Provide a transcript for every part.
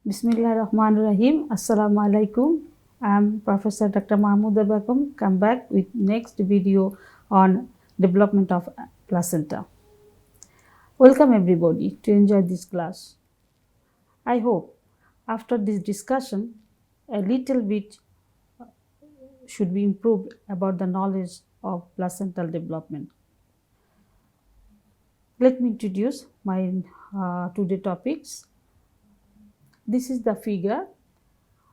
Bismillahirrahmanirrahim. Assalamu alaikum. I am Professor Dr. Mahmouda Begum. Come back with next video on development of placenta. Welcome everybody to enjoy this class. I hope after this discussion a little bit should be improved about the knowledge of placental development. Let me introduce my today topics. This is the figure.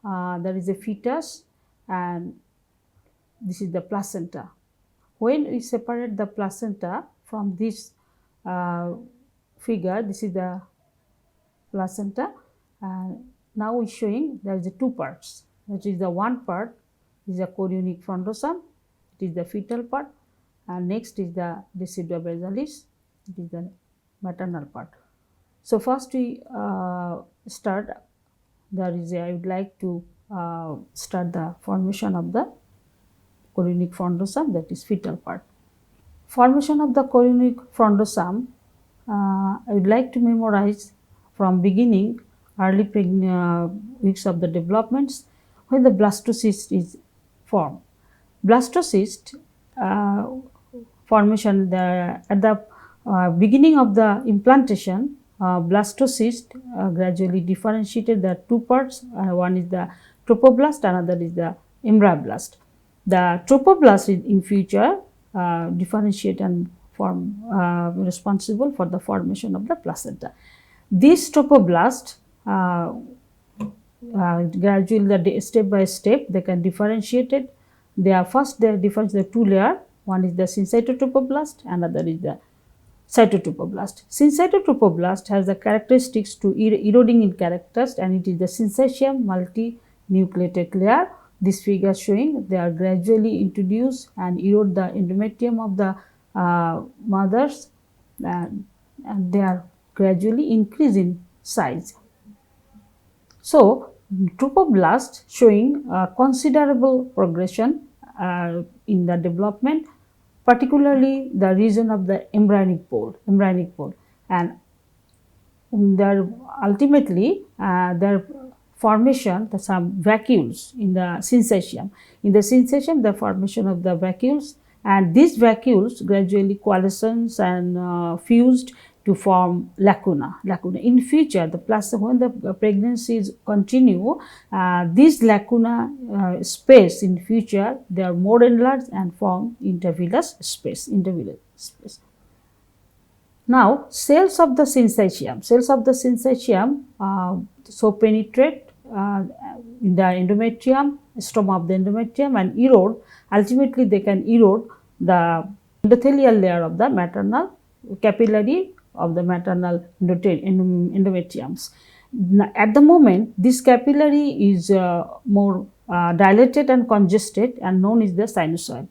There is a fetus and this is the placenta. When we separate the placenta from this figure, this is the placenta. Now we are showing there is two parts. That is the one part is the chorionic frondosome, it is the fetal part, and next is the decidua basalis, it is the maternal part. So first we start. I would like to start the formation of the chorionic frondosome, that is fetal part. Formation of the chorionic frondosome, I would like to memorize from beginning early weeks of the developments when the blastocyst is formed. Blastocyst formation at the beginning of the implantation, blastocyst gradually differentiated. There are two parts. One is the tropoblast, another is the embryoblast. The tropoblast is in future differentiate and form responsible for the formation of the placenta. This tropoblast gradually, step by step, they can differentiate it. They are different the two layer. One is the syncytotrophoblast, another is the cytotrophoblast. Syncytotrophoblast has the characteristics to eroding in characters, and it is the syncytium multinucleated layer. This figure showing they are gradually introduced and erode the endometrium of the mothers, and they are gradually increase in size. So trophoblast showing considerable progression in the development, particularly the region of the embryonic pole, and there ultimately their formation, some vacuoles in the syncytium. In the syncytium, the formation of the vacuoles, and these vacuoles gradually coalescence and fused to form lacuna. In future, when the pregnancies continue, this lacuna space in future, they are more enlarged and form intervillous space. Now, cells of the syncytium so penetrate in the endometrium, stroma of the endometrium, and erode. Ultimately, they can erode the endothelial layer of the maternal capillary of the maternal endometriums. At the moment, this capillary is more dilated and congested and known as the sinusoid.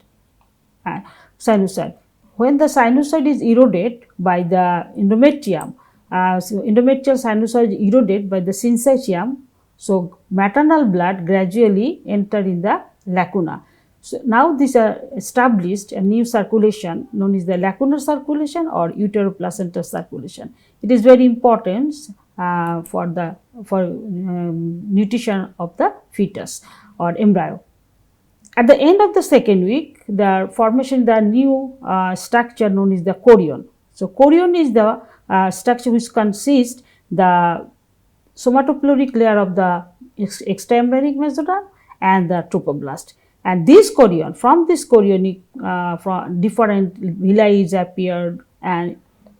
When the sinusoid is eroded by the endometrium, so endometrial sinusoid is eroded by the syncytium, so maternal blood gradually enter in the lacuna. So now these are established a new circulation known as the lacunar circulation or uteroplacental circulation. It is very important for nutrition of the fetus or embryo. At the end of the second week, the formation the new structure known as the chorion. So chorion is the structure which consists the somatophoric layer of the extraembryonic mesoderm and the trophoblast. And this chorion, from this chorionic, from different villi is appeared, and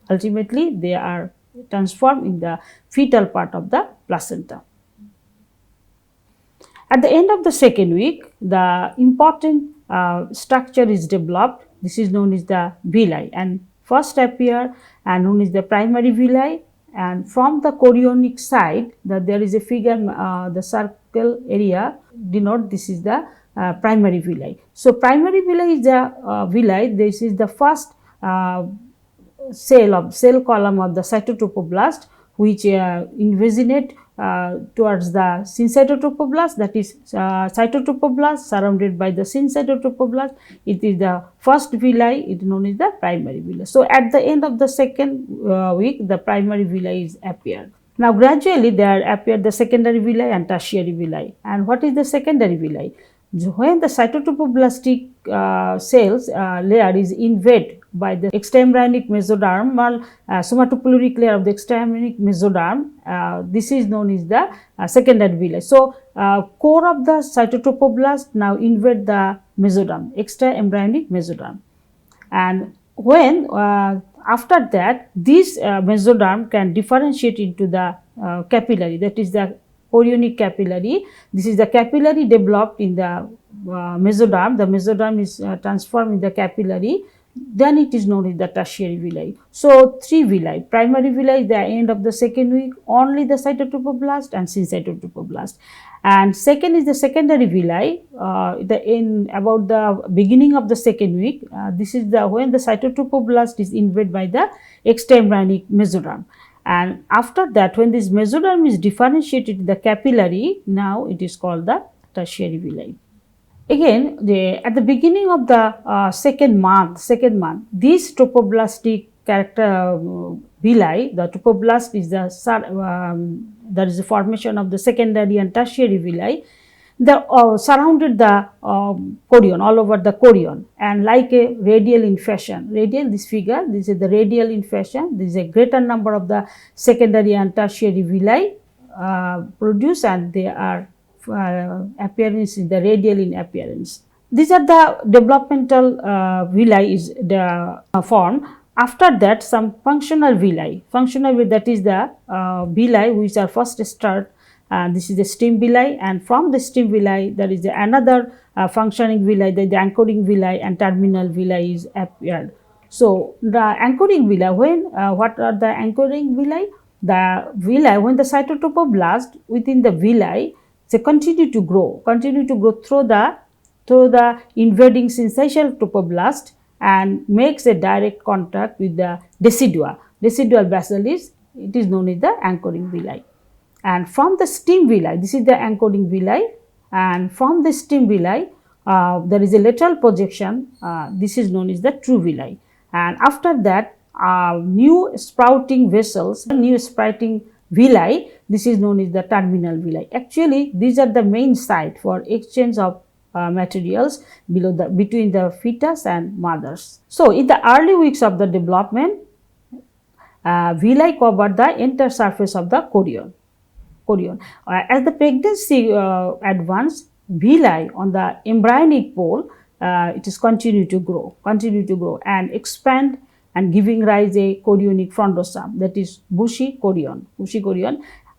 ultimately they are transformed in the fetal part of the placenta. At the end of the second week, the important structure is developed. This is known as the villi, and first appear and known as the primary villi. And from the chorionic side, there is a figure, the circle area denote this is the primary villi. So primary villi is the villi. This is the first cell column of the cytotrophoblast, which invaginate towards the syncytotrophoblast, that is cytotrophoblast surrounded by the syncytotrophoblast. It is the first villi, it is known as the primary villi. So at the end of the second week, the primary villi is appeared. Now gradually there appear the secondary villi and tertiary villi. And what is the secondary villi? When the cytotropoblastic cells layer is invaded by the extraembryonic mesodermal somatopoluric layer of the extraembryonic mesoderm, this is known as the secondary villi. So core of the cytotropoblast now invade the mesoderm, extraembryonic mesoderm, and when after that this mesoderm can differentiate into the capillary, that is the chorionic capillary. This is the capillary developed in the mesoderm. The mesoderm is transformed in the capillary, then it is known as the tertiary villi. So three villi: primary villi is the end of the second week, only the cytotropoblast and syncytotropoblast. And second is the secondary villi, in about the beginning of the second week. This is the when the cytotropoblast is invaded by the extraembryonic mesoderm. And after that, when this mesoderm is differentiated in the capillary, now it is called the tertiary villi. Again, at the beginning of the second month, this tropoblastic character villi, the tropoblast is the that is the formation of the secondary and tertiary villi. They surrounded the chorion, all over the chorion, and like a radial in fashion. Radial, this figure, this is the radial in fashion. This is a greater number of the secondary and tertiary villi produced, and they are appearance is the radial in appearance. These are the developmental villi is the form. After that, some functional villi. Functional villi, that is the villi which are first start. This is the stem villi, and from the stem villi there is another functioning villi, the anchoring villi and terminal villi is appeared. So the anchoring villi, when what are the anchoring villi? The villi, when the cytotropoblast within the villi, they continue to grow through the invading syncytial tropoblast and makes a direct contact with the decidua. Decidual bacillus, it is known as the anchoring villi. And from the stem villi, this is the anchoring villi, and from the stem villi there is a lateral projection, this is known as the true villi. And after that, new sprouting vessels, new sprouting villi, this is known as the terminal villi. Actually, these are the main site for exchange of materials between the fetus and mothers. So in the early weeks of the development, villi cover the entire surface of the chorion. As the pregnancy advances, villi on the embryonic pole, it is continue to grow and expand, and giving rise a chorionic frondosome, that is bushy chorion.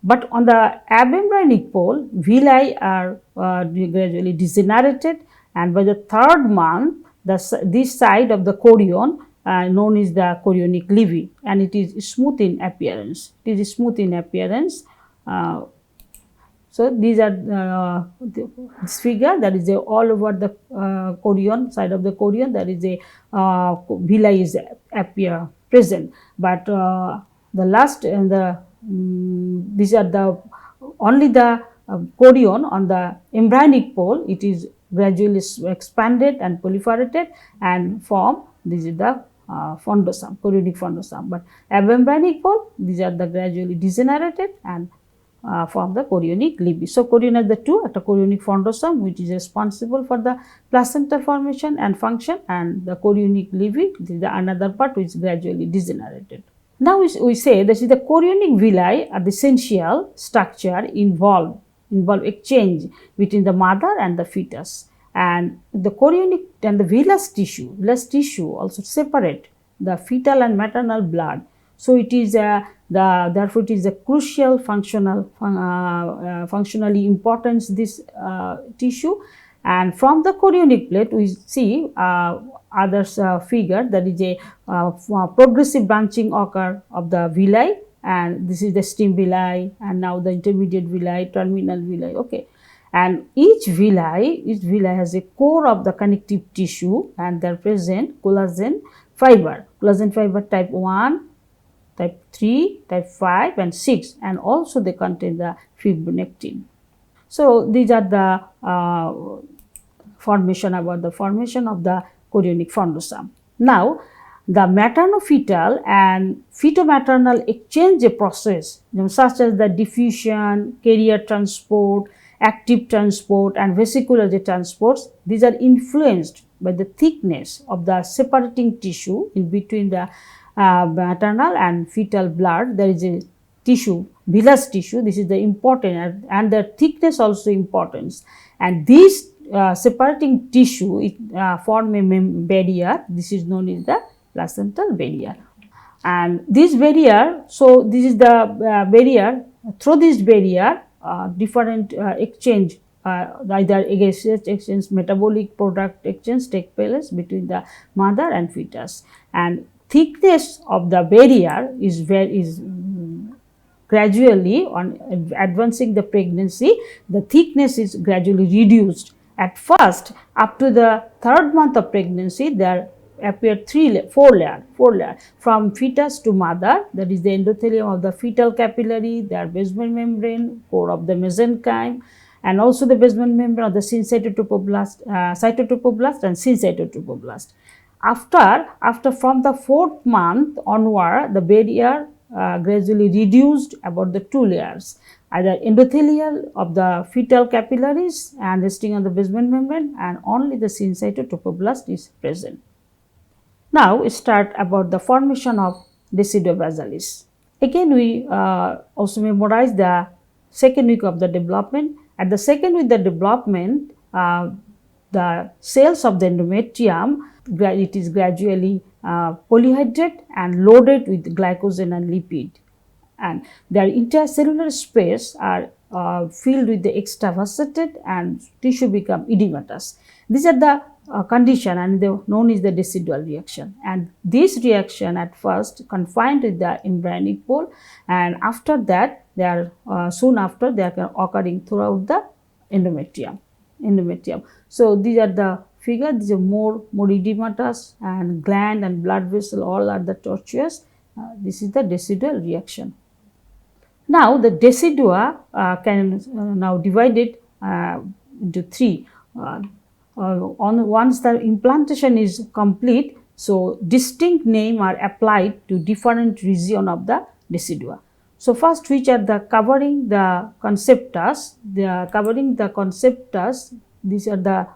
But on the abembryonic pole, villi are gradually degenerated, and by the third month, this side of the chorion known as the chorionic levy, and it is smooth in appearance. So these are this figure, that is all over the chorion, side of the chorion, there is a villi is appear present, but the last and the these are the only the chorion on the embryonic pole, it is gradually expanded and proliferated and form, this is the frondosome, chorionic frondosome. But abembryonic pole, these are the gradually degenerated and form the chorionic levy. So chorion has the two, a chorionic frondosome which is responsible for the placenta formation and function, and the chorionic levy, this is the another part which is gradually degenerated. Now we say that the chorionic villi are the essential structure involve exchange between the mother and the fetus, and the chorionic and the villus tissue also separate the fetal and maternal blood. So it is therefore it is a crucial functionally important this tissue. And from the chorionic plate we see other figure, that is a progressive branching occur of the villi, and this is the stem villi, and now the intermediate villi, terminal villi. Okay, and each villi has a core of the connective tissue, and they are present collagen fiber type 1, type 3, type 5 and 6, and also they contain the fibronectin. So these are the formation of the chorionic frondosome. Now the maternofetal and feto-maternal exchange process, such as the diffusion, carrier transport, active transport and vesicular transports, these are influenced by the thickness of the separating tissue in between the maternal and fetal blood. There is a tissue, villus tissue, this is the important, and the thickness also importance, and this separating tissue form a barrier. This is known as the placental barrier, and this barrier, so this is the barrier. Through this barrier different exchange, either exchange, metabolic product exchange take place between the mother and fetus, and thickness of the barrier is gradually, on advancing the pregnancy, the thickness is gradually reduced. At first, up to the 3rd month of pregnancy, there appear four layer from fetus to mother, that is the endothelium of the fetal capillary, their basement membrane, core of the mesenchyme, and also the basement membrane of the syncytotrophoblast, cytotrophoblast and syncytotrophoblast. After from the 4th month onward, the barrier gradually reduced about the 2 layers, either endothelial of the fetal capillaries and resting on the basement membrane, and only the syncytotrophoblast is present. Now, we start about the formation of decidua basalis. Again, we also memorize the 2nd week of the development. At the 2nd week of the development, the cells of the endometrium, it is gradually polyhydrate and loaded with glycogen and lipid, and their intercellular space are filled with the extravasated and tissue become edematous. These are the condition, and they are known as the decidual reaction, and this reaction at first confined with the embryonic pole, and after that they are soon after they are occurring throughout the endometrium. So these are the figure, these are more edematous, and gland and blood vessel all are the tortuous. This is the decidual reaction. Now the decidua can now divided into 3. Once the implantation is complete, so distinct name are applied to different region of the decidua. So first, which are the covering the conceptus, these are the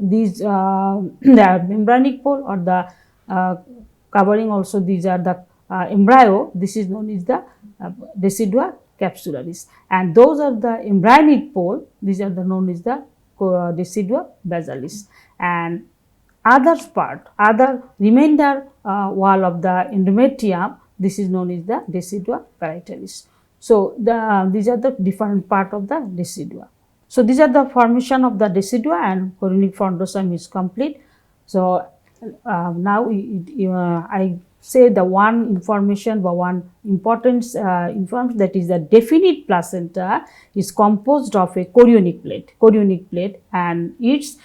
the membranic pole, or the covering also these are the embryo, this is known as the decidua capsularis, and those are the embryonic pole, these are the known as the decidua basalis, and other remainder wall of the endometrium, this is known as the decidua parietalis. So these are the different part of the decidua. So these are the formation of the decidua, and chorionic frondosome is complete. So now I say the one information, but one important information, that is the definite placenta is composed of a chorionic plate, and its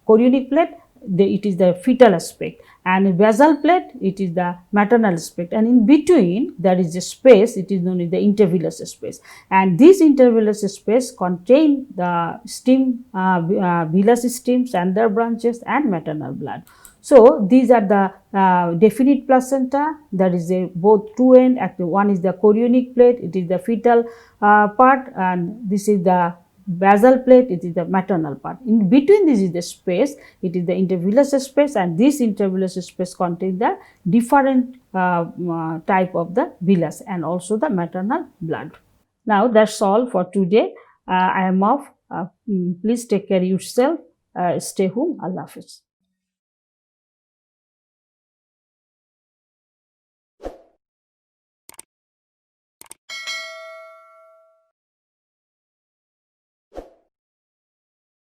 chorionic plate, it is the fetal aspect, and a basal plate, it is the maternal aspect, and in between there is a space, it is known as the intervillous space, and this intervillous space contain the stem, villus stems and their branches and maternal blood. So these are the definite placenta, that is a both two end, one is the chorionic plate, it is the fetal part, and this is the basal plate, it is the maternal part. In between this is the space, it is the intervillous space, and this intervillous space contains the different type of the villus and also the maternal blood. Now that's all for today. I am off. Please take care of yourself. Stay home. Allah Hafiz.